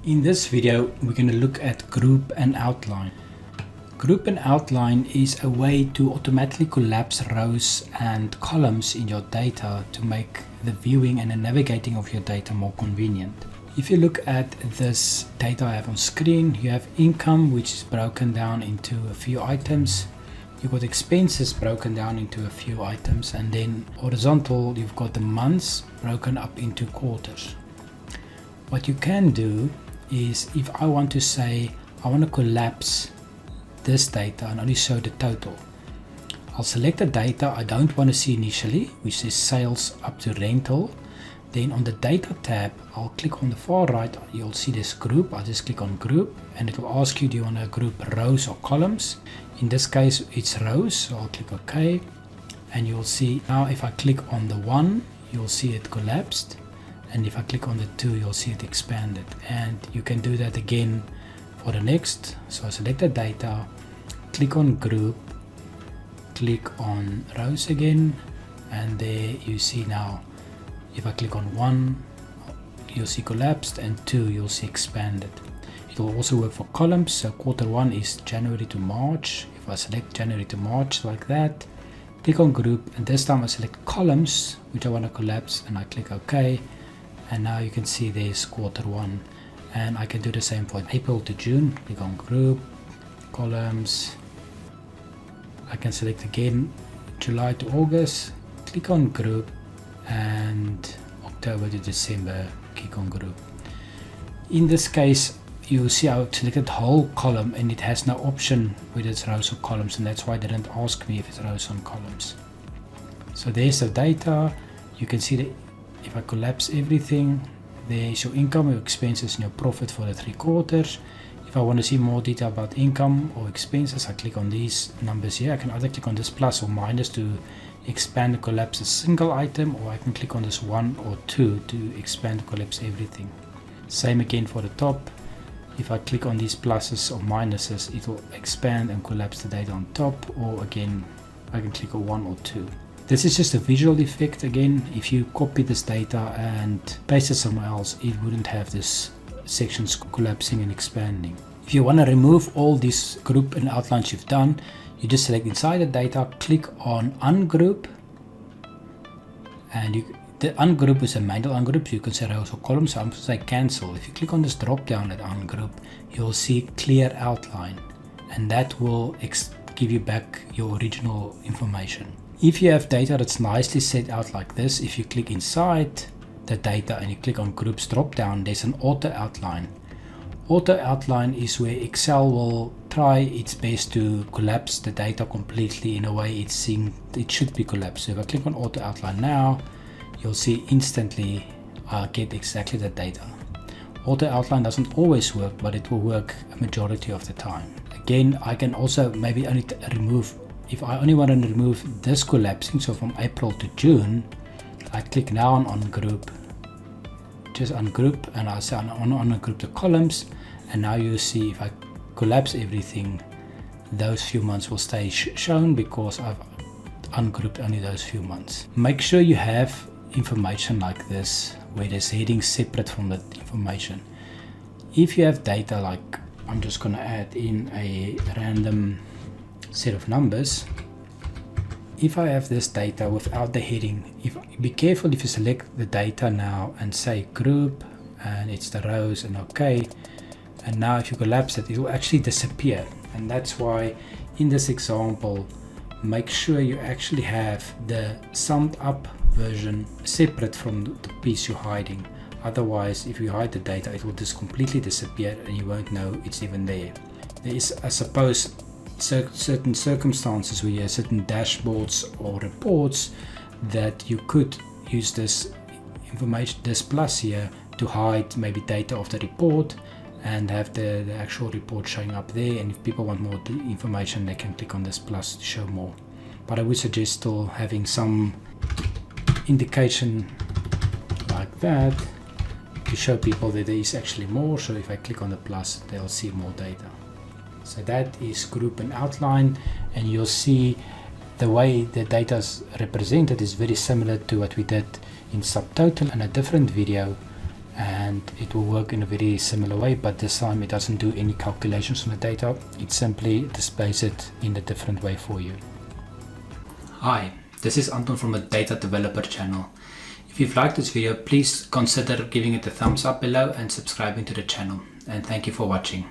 In this video, we're going to look at group and outline. Group and outline is a way to automatically collapse rows and columns in your data to make the viewing and the navigating of your data more convenient. If you look at this data I have on screen, you have income, which is broken down into a few items. You've got expenses broken down into a few items, and then horizontal, you've got the months broken up into quarters. What you can do is, if I want to say I want to collapse this data and only show the total, I'll select the data I don't want to see initially, which is sales up to rental. Then on the data tab, I'll click on the far right, you'll see this group. I'll just click on group and it will ask you, do you want to group rows or columns? In this case it's rows, so I'll click OK, and you'll see now if I click on the 1, you'll see it collapsed, and if I click on the 2, you'll see it expanded. And you can do that again for the next. So I select the data, click on group, click on rows again, and there you see now if I click on 1, you'll see collapsed, and 2, you'll see expanded. It will also work for columns. So quarter 1 is January to March. If I select January to March like that, click on group, and this time I select columns, which I want to collapse, and I click OK. And now you can see there's quarter 1. And I can do the same for April to June. Click on group, columns. I can select again July to August, click on group, and October to December, click on group. In this case, you see I selected the whole column and it has no option whether it's rows or columns, and that's why it didn't ask me if it's rows or columns. So there's the data. You can see that if I collapse everything, there's your income, your expenses, and your profit for the 3 quarters. If I want to see more detail about income or expenses, I click on these numbers here. I can either click on this plus or minus to expand and collapse a single item, or I can click on this 1 or 2 to expand and collapse everything. Same again for the top. If I click on these pluses or minuses, it will expand and collapse the data on top, or again I can click on 1 or 2. This is just a visual effect. Again, if you copy this data and paste it somewhere else, it wouldn't have this sections collapsing and expanding. If you want to remove all these group and outlines you've done, you just select inside the data, click on ungroup, and the ungroup is a manual ungroup, so you can say rows or columns. So I'm going to say cancel. If you click on this drop down at ungroup, you'll see clear outline, and that will give you back your original information. If you have data that's nicely set out like this, if you click inside the data and you click on groups drop down, there's an auto outline. Auto outline is where Excel will try its best to collapse the data completely in a way it should be collapsed. So if I click on auto outline now, you'll see instantly I get exactly the data. Auto outline doesn't always work, but it will work a majority of the time. Again, I can also maybe only remove, if I only want to remove this collapsing, so from April to June, I click now on ungroup, just ungroup, and I say ungroup the columns, and now you see if I collapse everything, those few months will stay shown because I've ungrouped only those few months. Make sure you have information like this where there's headings separate from the information. If you have data like, I'm just going to add in a random set of numbers. If I have this data without the heading, be careful if you select the data now and say group, and it's the rows, and OK, and now if you collapse it, it will actually disappear. And that's why in this example, make sure you actually have the summed up version separate from the piece you're hiding. Otherwise, if you hide the data, it will just completely disappear and you won't know it's even there. There is, I suppose, certain circumstances where you have certain dashboards or reports that you could use this information, this plus here, to hide maybe data of the report and have the actual report showing up there. And if people want more information, they can click on this plus to show more. But I would suggest still having some indication like that to show people that there is actually more. So if I click on the plus, they'll see more data. So that is group and outline, and you'll see the way the data is represented is very similar to what we did in subtotal in a different video, and it will work in a very similar way, but this time it doesn't do any calculations on the data. It simply displays it in a different way for you. Hi, this is Anton from the Data Developer channel. If you've liked this video, please consider giving it a thumbs up below and subscribing to the channel. And thank you for watching.